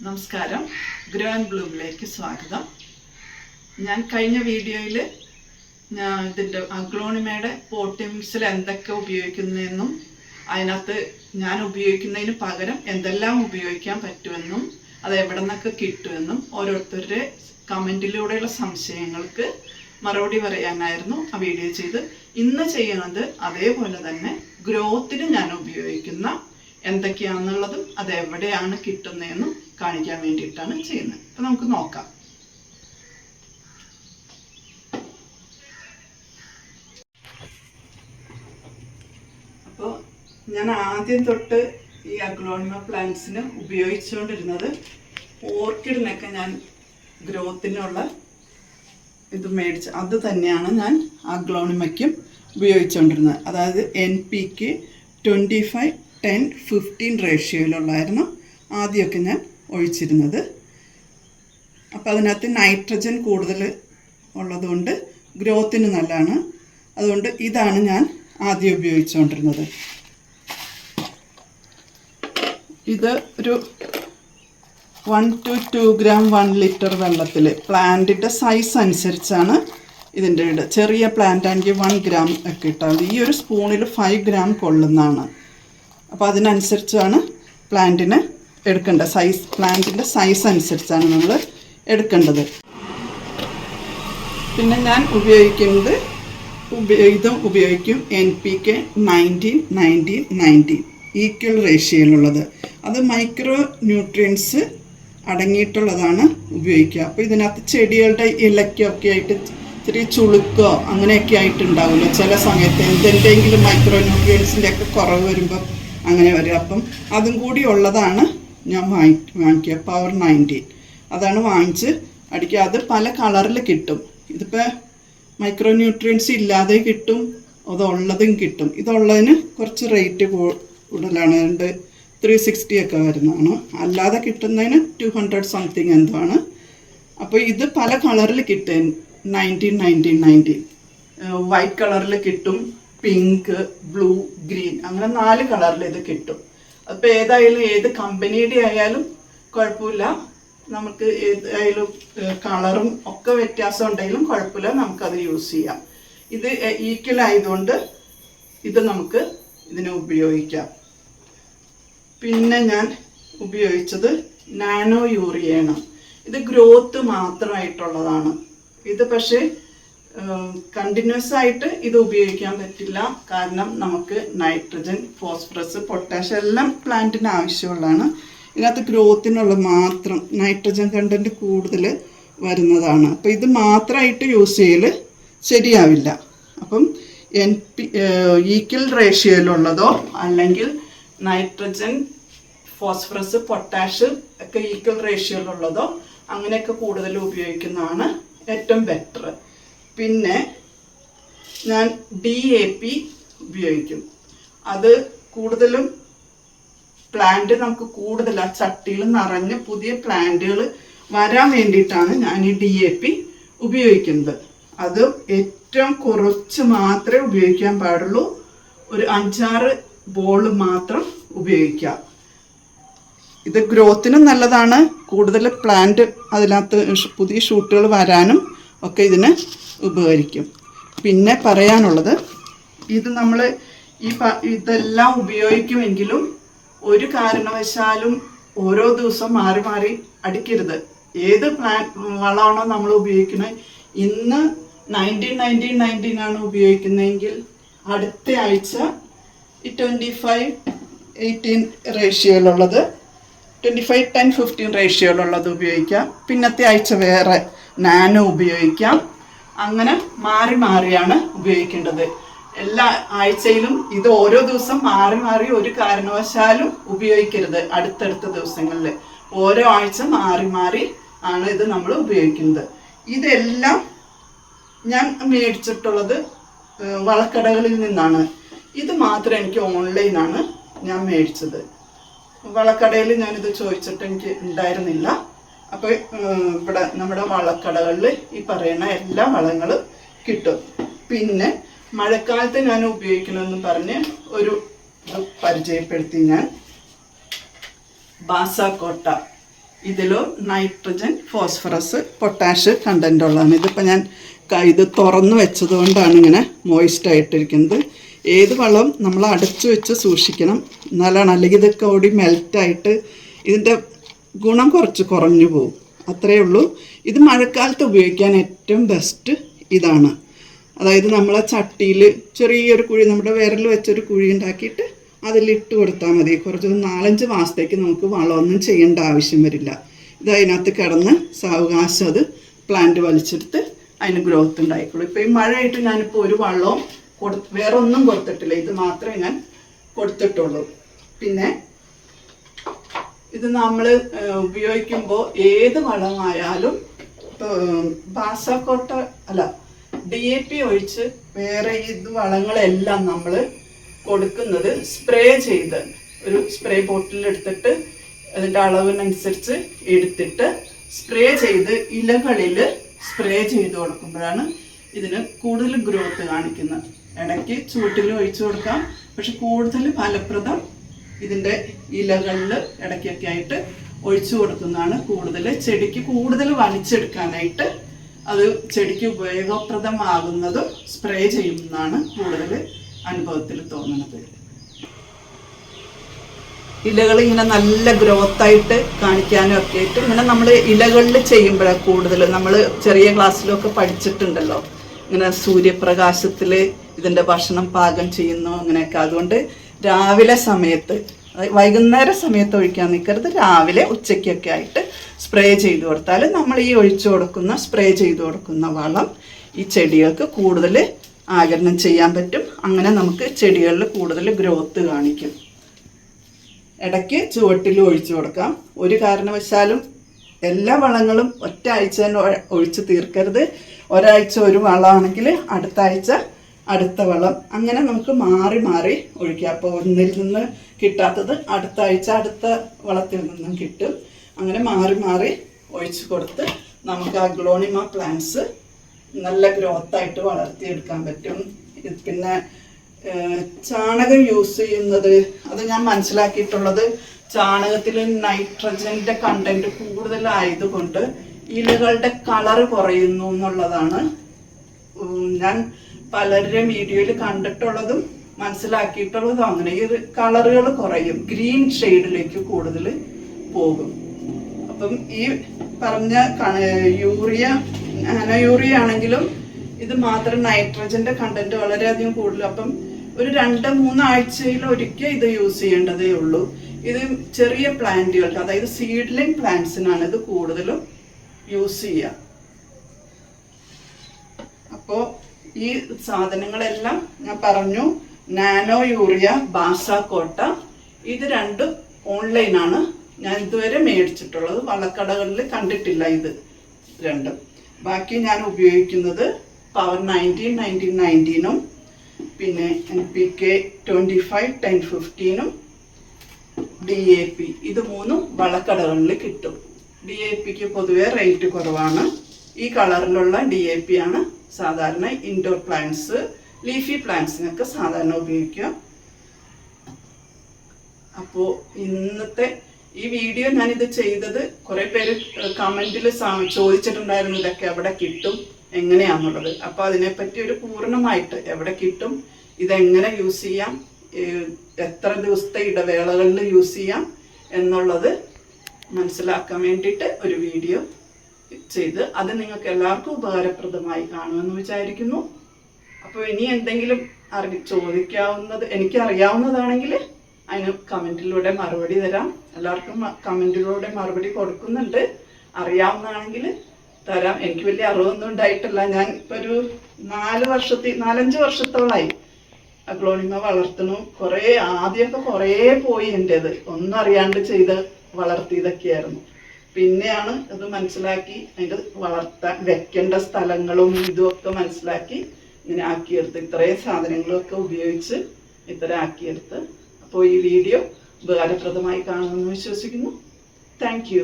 നമസ്കാരം. Grow and ബ്ലൂമിലേക്ക് സ്വാഗതം. ഞാൻ കഴിഞ്ഞ വീഡിയോയിൽ ഇതിൻ്റെ അഗ്ലോണിമയുടെ പോട്ടി മിക്സിൽ എന്തൊക്കെ ഉപയോഗിക്കുന്നതെന്നും അതിനകത്ത് ഞാൻ ഉപയോഗിക്കുന്നതിന് പകരം എന്തെല്ലാം ഉപയോഗിക്കാൻ പറ്റുമെന്നും അത് എവിടെ നിന്നൊക്കെ കിട്ടുമെന്നും ഓരോരുത്തരുടെ കമൻറ്റിലൂടെയുള്ള സംശയങ്ങൾക്ക് മറുപടി പറയാനായിരുന്നു ആ വീഡിയോ ചെയ്ത്. ഇന്ന് ചെയ്യുന്നത് അതേപോലെ തന്നെ ഗ്രോത്തിന് ഞാൻ ഉപയോഗിക്കുന്ന എന്തൊക്കെയാണെന്നുള്ളതും അത് എവിടെയാണ് കിട്ടുന്നതെന്നും കാണിക്കാൻ വേണ്ടിയിട്ടാണ് ചെയ്യുന്നത്. അപ്പം നമുക്ക് നോക്കാം. അപ്പോൾ ഞാൻ ആദ്യം തൊട്ട് ഈ അഗ്ലോണിമ പ്ലാന്റ്സിന് ഉപയോഗിച്ചുകൊണ്ടിരുന്നത് ഓർക്കിഡിനൊക്കെ ഞാൻ ഗ്രോത്തിനുള്ള ഇത് മേടിച്ച് അത് തന്നെയാണ് ഞാൻ അഗ്ലോണിമയ്ക്കും ഉപയോഗിച്ചുകൊണ്ടിരുന്നത്. അതായത് NPK 25-10-15 റേഷ്യോയിലുള്ളായിരുന്നു ആദ്യമൊക്കെ ഞാൻ ഒഴിച്ചിരുന്നത്. അപ്പോൾ അതിനകത്ത് നൈട്രജൻ കൂടുതൽ ഉള്ളതുകൊണ്ട് ഗ്രോത്തിന് നല്ലതാണ്. അതുകൊണ്ട് ഇതാണ് ഞാൻ ആദ്യം ഉപയോഗിച്ചുകൊണ്ടിരുന്നത്. ഇത് ഒരു 1 to 2 gram 1 ലിറ്റർ വെള്ളത്തിൽ പ്ലാന്റിൻ്റെ സൈസ് അനുസരിച്ചാണ് ഇതിൻ്റെ ഇട. ചെറിയ പ്ലാന്റ് ആണെങ്കിൽ 1 gram ഒക്കെ ഇട്ടാൽ മതി. ഈ ഒരു സ്പൂണിൽ 5 gram കൊള്ളുന്നതാണ്. അപ്പോൾ അതിനനുസരിച്ചാണ് പ്ലാന്റിന് എടുക്കേണ്ടത്. പ്ലാന്റിൻ്റെ സൈസ് അനുസരിച്ചാണ് നമ്മൾ എടുക്കേണ്ടത്. പിന്നെ ഞാൻ ഉപയോഗിക്കുന്നത് ഇതും ഉപയോഗിക്കും NPK 19-19-19 ഈക്വൽ റേഷ്യോയിലുള്ളത്. അത് മൈക്രോ ന്യൂട്രിയൻസ് അടങ്ങിയിട്ടുള്ളതാണ് ഉപയോഗിക്കുക. അപ്പോൾ ഇതിനകത്ത് ചെടികളുടെ ഇലയ്ക്കൊക്കെ ആയിട്ട് ഇത്തിരി ചുളുക്കോ അങ്ങനെയൊക്കെ ആയിട്ടുണ്ടാവില്ല ചില സമയത്ത്. എന്തെങ്കിലും മൈക്രോ ന്യൂട്രിയൻസിൻ്റെ ഒക്കെ കുറവ് വരുമ്പോൾ അങ്ങനെ വരും. അപ്പം അതും കൂടി ഉള്ളതാണ് ഞാൻ വാങ്ങിക്കുക. പവർ 19 അതാണ് വാങ്ങിച്ച് അടിക്കുക. അത് പല കളറിൽ കിട്ടും. ഇതിപ്പോൾ മൈക്രോ ന്യൂട്രിയൻസ് ഇല്ലാതെ കിട്ടും, അതുള്ളതും കിട്ടും. ഇതുള്ളതിന് കുറച്ച് റേറ്റ് കൂടുതലാണ്. 360 ഒക്കെ വരുന്നതാണ്. അല്ലാതെ കിട്ടുന്നതിന് 200 സംതിങ് എന്തോ ആണ്. അപ്പോൾ ഇത് പല കളറിൽ കിട്ടും. 19-19-19 വൈറ്റ് കളറിൽ കിട്ടും, പിങ്ക്, ബ്ലൂ, ഗ്രീൻ, അങ്ങനെ 4 കളറിൽ ഇത് കിട്ടും. അപ്പോൾ ഏതായാലും ഏത് കമ്പനിയുടെ ആയാലും കുഴപ്പമില്ല. നമുക്ക് ഏതായാലും കളറും ഒക്കെ വ്യത്യാസം ഉണ്ടെങ്കിലും കുഴപ്പമില്ല, നമുക്കത് യൂസ് ചെയ്യാം. ഇത് ഈക്വൽ ആയതുകൊണ്ട് ഇത് നമുക്ക് ഇതിനെ ഉപയോഗിക്കാം. പിന്നെ ഞാൻ ഉപയോഗിച്ചത് നാനോ യൂറിയയാണ്. ഇത് ഗ്രോത്ത് മാത്രമായിട്ടുള്ളതാണ്. ഇത് പക്ഷേ കണ്ടിന്യൂസ് ആയിട്ട് ഇത് ഉപയോഗിക്കാൻ പറ്റില്ല. കാരണം നമുക്ക് നൈട്രജൻ, ഫോസ്ഫറസ്, പൊട്ടാഷ് എല്ലാം പ്ലാന്റിന് ആവശ്യമുള്ളതാണ്. ഇതിനകത്ത് ഗ്രോത്തിനുള്ള മാത്രം നൈട്രജൻ കണ്ടൻറ്റ് കൂടുതൽ വരുന്നതാണ്. അപ്പോൾ ഇത് മാത്രമായിട്ട് യൂസ് ചെയ്യൽ ശരിയാവില്ല. അപ്പം ഈക്വൽ റേഷ്യോയിലുള്ളതോ അല്ലെങ്കിൽ നൈട്രജൻ, ഫോസ്ഫറസ്, പൊട്ടാഷ് ഒക്കെ ഈക്വൽ റേഷ്യോയിലുള്ളതോ അങ്ങനെയൊക്കെ കൂടുതൽ ഉപയോഗിക്കുന്നതാണ് ഏറ്റവും ബെറ്റർ. പിന്നെ ഞാൻ DAP ഉപയോഗിക്കും. അത് കൂടുതലും പ്ലാന്റ് നമുക്ക് കൂടുതൽ ആ ചട്ടിയിൽ നിറഞ്ഞ് പുതിയ പ്ലാന്റുകൾ വരാൻ വേണ്ടിയിട്ടാണ് ഞാൻ ഈ DAP ഉപയോഗിക്കുന്നത്. അത് ഏറ്റവും കുറച്ച് മാത്രമേ ഉപയോഗിക്കാൻ പാടുള്ളൂ. ഒരു 5-6 ബോൾ മാത്രം ഉപയോഗിക്കാം. ഇത് ഗ്രോത്തിനും നല്ലതാണ്. കൂടുതൽ പ്ലാന്റ് അതിനകത്ത് പുതിയ ഷൂട്ടുകൾ വരാനും ഒക്കെ ഇതിന് ഉപകരിക്കും. പിന്നെ പറയാനുള്ളത്, ഇത് നമ്മൾ ഇതെല്ലാം ഉപയോഗിക്കുമെങ്കിലും ഒരു കാരണവശാലും ഓരോ ദിവസം മാറി മാറി അടിക്കരുത്. ഏത് വളമാണോ നമ്മൾ ഉപയോഗിക്കുന്നത്, ഇന്ന് 19-19-19 ആണ് ഉപയോഗിക്കുന്നതെങ്കിൽ അടുത്ത ആഴ്ച ഈ 25-18 റേഷ്യോയിലുള്ളത്, 25-10-15 റേഷ്യോയിലുള്ളത് ഉപയോഗിക്കാം. പിന്നത്തെ ആഴ്ച വേറെ നാനോ ഉപയോഗിക്കാം. അങ്ങനെ മാറി മാറിയാണ് ഉപയോഗിക്കേണ്ടത്. എല്ലാ ആഴ്ചയിലും ഇത് ഓരോ ദിവസം മാറി മാറി ഒരു കാരണവശാലും ഉപയോഗിക്കരുത്. അടുത്തടുത്ത ദിവസങ്ങളിൽ ഓരോ ആഴ്ച മാറി മാറി ആണ് ഇത് നമ്മൾ ഉപയോഗിക്കുന്നത്. ഇതെല്ലാം ഞാൻ മേടിച്ചിട്ടുള്ളത് വളക്കടകളിൽ നിന്നാണ്. ഇത് മാത്രം എനിക്ക് ഓൺലൈനാണ് ഞാൻ മേടിച്ചത്. വളക്കടയിൽ ഞാനിത് ചോദിച്ചിട്ട് എനിക്ക് ഉണ്ടായിരുന്നില്ല. അപ്പോൾ ഇവിടെ നമ്മുടെ വളക്കടകളിൽ ഈ പറയുന്ന എല്ലാ വളങ്ങളും കിട്ടും. പിന്നെ മഴക്കാലത്ത് ഞാൻ ഉപയോഗിക്കണമെന്ന് പറഞ്ഞ് ഒരു പരിചയപ്പെടുത്തി ഞാൻ. ബാസാക്കോട്ട ഇതിലോ നൈട്രജൻ, ഫോസ്ഫറസ്, പൊട്ടാഷ് കണ്ടൻ്റ് ഉള്ളതാണ്. ഇതിപ്പോൾ ഞാൻ ഇത് തുറന്ന് വെച്ചതുകൊണ്ടാണ് ഇങ്ങനെ മോയിസ്റ്റ് ആയിട്ടിരിക്കുന്നത്. ഏത് വളവും നമ്മൾ അടച്ചു വെച്ച് സൂക്ഷിക്കണം, എന്നാലാണ്, അല്ലെങ്കിൽ ഇതൊക്കെ ഓടി മെൽറ്റായിട്ട് ഇതിൻ്റെ ഗുണം കുറച്ച് കുറഞ്ഞു പോകും. അത്രയേ ഉള്ളൂ. ഇത് മഴക്കാലത്ത് ഉപയോഗിക്കാൻ ഏറ്റവും ബെസ്റ്റ് ഇതാണ്. അതായത് നമ്മളെ ചട്ടിയിൽ ചെറിയൊരു കുഴി, നമ്മുടെ വിരൽ വെച്ചൊരു കുഴി ഉണ്ടാക്കിയിട്ട് അതിലിട്ട് കൊടുത്താൽ മതി. കുറച്ച് 4-5 മാസത്തേക്ക് നമുക്ക് വളമൊന്നും ചെയ്യേണ്ട ആവശ്യം വരില്ല. ഇത് അതിനകത്ത് കിടന്ന് സാവകാശം അത് പ്ലാന്റ് വലിച്ചെടുത്ത് അതിന് ഗ്രോത്ത് ഉണ്ടായിക്കോളൂ. ഇപ്പോൾ ഈ മഴയായിട്ട് ഞാനിപ്പോൾ ഒരു വളവും വേറെ ഒന്നും കൊടുത്തിട്ടില്ല, ഇത് മാത്രമേ ഞാൻ കൊടുത്തിട്ടുള്ളൂ. പിന്നെ ഇത് നമ്മൾ ഉപയോഗിക്കുമ്പോൾ ഏത് വളമായാലും ബാസാക്കോട്ട അല്ല DAP ഒഴിച്ച് വേറെ ഇത് വളങ്ങളെല്ലാം നമ്മൾ കൊടുക്കുന്നത് സ്പ്രേ ചെയ്ത് ഒരു സ്പ്രേ ബോട്ടിൽ എടുത്തിട്ട് അതിൻ്റെ അളവിനനുസരിച്ച് എടുത്തിട്ട് സ്പ്രേ ചെയ്ത് ഇലകളിൽ സ്പ്രേ ചെയ്ത് കൊടുക്കുമ്പോഴാണ് ഇതിന് കൂടുതൽ ഗ്രോത്ത് കാണിക്കുന്നത്. ഇടയ്ക്ക് ചൂട്ടിൽ ഒഴിച്ചു കൊടുക്കാം, പക്ഷെ കൂടുതൽ ഫലപ്രദം ഇതിൻ്റെ ഇലകളിൽ ഇടയ്ക്കൊക്കെ ആയിട്ട് ഒഴിച്ചു കൊടുക്കുന്നതാണ് കൂടുതൽ. ചെടിക്ക് കൂടുതൽ വലിച്ചെടുക്കാനായിട്ട് അത് ചെടിക്ക് ഉപയോഗപ്രദമാകുന്നതും സ്പ്രേ ചെയ്യുന്നതാണ് കൂടുതൽ അനുഭവത്തിൽ തോന്നുന്നത്. ഇലകൾ ഇങ്ങനെ നല്ല ഗ്രോത്തായിട്ട് കാണിക്കാനും ഒക്കെ ആയിട്ട് ഇങ്ങനെ നമ്മൾ ഇലകളിൽ ചെയ്യുമ്പോഴാണ് കൂടുതൽ. നമ്മൾ ചെറിയ ക്ലാസ്സിലൊക്കെ പഠിച്ചിട്ടുണ്ടല്ലോ, ഇങ്ങനെ സൂര്യപ്രകാശത്തിൽ ഇതിൻ്റെ ഭക്ഷണം പാകം ചെയ്യുന്നു അങ്ങനെയൊക്കെ. അതുകൊണ്ട് രാവിലെ സമയത്ത്, വൈകുന്നേര സമയത്ത് ഒഴിക്കാൻ നിൽക്കരുത്, രാവിലെ ഉച്ചയ്ക്കൊക്കെ ആയിട്ട് സ്പ്രേ ചെയ്ത് കൊടുത്താൽ നമ്മൾ ഈ ഒഴിച്ചു കൊടുക്കുന്ന സ്പ്രേ ചെയ്ത് കൊടുക്കുന്ന വളം ഈ ചെടികൾക്ക് കൂടുതൽ ആഗിരണം ചെയ്യാൻ പറ്റും. അങ്ങനെ നമുക്ക് ചെടികളിൽ കൂടുതൽ ഗ്രോത്ത് കാണിക്കും. ഇടയ്ക്ക് ചുവട്ടിൽ ഒഴിച്ചു കൊടുക്കാം. ഒരു കാരണവശാലും എല്ലാ വളങ്ങളും ഒറ്റ ആഴ്ച തന്നെ ഒഴിച്ച് തീർക്കരുത്. ഒരാഴ്ച ഒരു വളമാണെങ്കിൽ അടുത്ത ആഴ്ച അടുത്ത വളം, അങ്ങനെ നമുക്ക് മാറി മാറി ഒഴിക്കാം. അപ്പോൾ ഒന്നിൽ നിന്ന് കിട്ടാത്തത് അടുത്ത ആഴ്ച അടുത്ത വളത്തിൽ നിന്നും കിട്ടും. അങ്ങനെ മാറി മാറി ഒഴിച്ചു കൊടുത്ത് നമുക്ക് അഗ്ലോണിമ പ്ലാന്റ്സ് നല്ല ഗ്രോത്തായിട്ട് വളർത്തിയെടുക്കാൻ പറ്റും. പിന്നെ ചാണകം യൂസ് ചെയ്യുന്നത്, അത് ഞാൻ മനസ്സിലാക്കിയിട്ടുള്ളത് ചാണകത്തിൽ നൈട്രജൻ്റെ കണ്ടന്റ് കൂടുതലായതുകൊണ്ട് ഇലകളുടെ കളറ് കുറയുന്നു എന്നുള്ളതാണ് ഞാൻ പലരുടെ വീഡിയോയിൽ കണ്ടിട്ടുള്ളതും മനസ്സിലാക്കിയിട്ടുള്ളതും. അങ്ങനെ ഈ കളറുകൾ കുറയും, ഗ്രീൻ ഷെയ്ഡിലേക്ക് കൂടുതൽ പോകും. അപ്പം ഈ പറഞ്ഞ യൂറിയ, നാനോ യൂറിയ ആണെങ്കിലും ഇത് മാത്രം നൈട്രജൻ്റെ കണ്ടന്റ് വളരെയധികം കൂടുതൽ. അപ്പം ഒരു 2-3 ആഴ്ചയിൽ ഒരിക്കൽ ഇത് യൂസ് ചെയ്യേണ്ടതേ ഉള്ളൂ. ഇത് ചെറിയ പ്ലാന്റുകൾക്ക്, അതായത് സീഡ്ലിംഗ് പ്ലാന്റ്സിനാണ് ഇത് കൂടുതലും യൂസ് ചെയ്യുക. അപ്പോൾ ഈ സാധനങ്ങളെല്ലാം ഞാൻ പറഞ്ഞു, നാനോ യൂറിയ, ബാസാക്കോട്ട, ഇത് രണ്ടും ഓൺലൈനാണ് ഞാൻ ഇതുവരെ മേടിച്ചിട്ടുള്ളത്. വളക്കടകളിൽ കണ്ടിട്ടില്ല ഇത് രണ്ടും. ബാക്കി ഞാൻ ഉപയോഗിക്കുന്നത് പവർ 19-19-19 പിന്നെ NPK 25-10-15 DAP, ഇത് 3 വളക്കടകളിൽ കിട്ടും. DAPക്ക് പൊതുവെ റേറ്റ് കുറവാണ്. ഈ കളറിലുള്ള DAP ആണ് സാധാരണ ഇൻഡോർ പ്ലാന്റ്സ്, ലീഫി പ്ലാന്റ്സിനൊക്കെ സാധാരണ ഉപയോഗിക്കുക. അപ്പോൾ ഇന്നത്തെ ഈ വീഡിയോ ഞാനിത് ചെയ്തത്, കുറേ പേര് കമൻറ്റിൽ ചോദിച്ചിട്ടുണ്ടായിരുന്നു ഇതൊക്കെ എവിടെ കിട്ടും എങ്ങനെയാണെന്നുള്ളത്. അപ്പോൾ അതിനെപ്പറ്റി ഒരു പൂർണ്ണമായിട്ട് എവിടെ കിട്ടും, ഇതെങ്ങനെ യൂസ് ചെയ്യാം, എത്ര ദിവസത്തെ ഇടവേളകളിൽ യൂസ് ചെയ്യാം എന്നുള്ളത് മനസ്സിലാക്കാൻ വേണ്ടിയിട്ട് ഒരു വീഡിയോ ചെയ്ത് അത് നിങ്ങൾക്ക് എല്ലാവർക്കും ഉപകാരപ്രദമായി കാണുമെന്ന് വിചാരിക്കുന്നു. അപ്പോൾ ഇനി എന്തെങ്കിലും ചോദിക്കാവുന്നത്, എനിക്ക് അറിയാവുന്നതാണെങ്കിൽ അതിന് കമൻറ്റിലൂടെ മറുപടി തരാം. എല്ലാവർക്കും കമൻറ്റിലൂടെ മറുപടി കൊടുക്കുന്നുണ്ട്. അറിയാവുന്നതാണെങ്കിൽ തരാം. എനിക്ക് വലിയ അറിവൊന്നും ഉണ്ടായിട്ടില്ല. ഞാൻ ഇപ്പോൾ ഒരു 4-5 വർഷത്തോളമായി അഗ്ലോണിമ വളർത്തുന്നു. ആദ്യമൊക്കെ കുറേ പോയി എൻ്റേത്, ഒന്നും അറിയാണ്ട് ചെയ്ത് വളർത്തിയതൊക്കെയായിരുന്നു. പിന്നെയാണ് ഇത് മനസ്സിലാക്കി അതിൻ്റെ വെക്കേണ്ട സ്ഥലങ്ങളും ഇതുമൊക്കെ മനസ്സിലാക്കി ഇങ്ങനെ ആക്കിയെടുത്ത്, ഇത്രയും സാധനങ്ങളൊക്കെ ഉപയോഗിച്ച് ഇത്ര ആക്കിയെടുത്ത്. അപ്പോൾ ഈ വീഡിയോ ഉപകാരപ്രദമായി കാണുമെന്ന് വിശ്വസിക്കുന്നു. Thank you.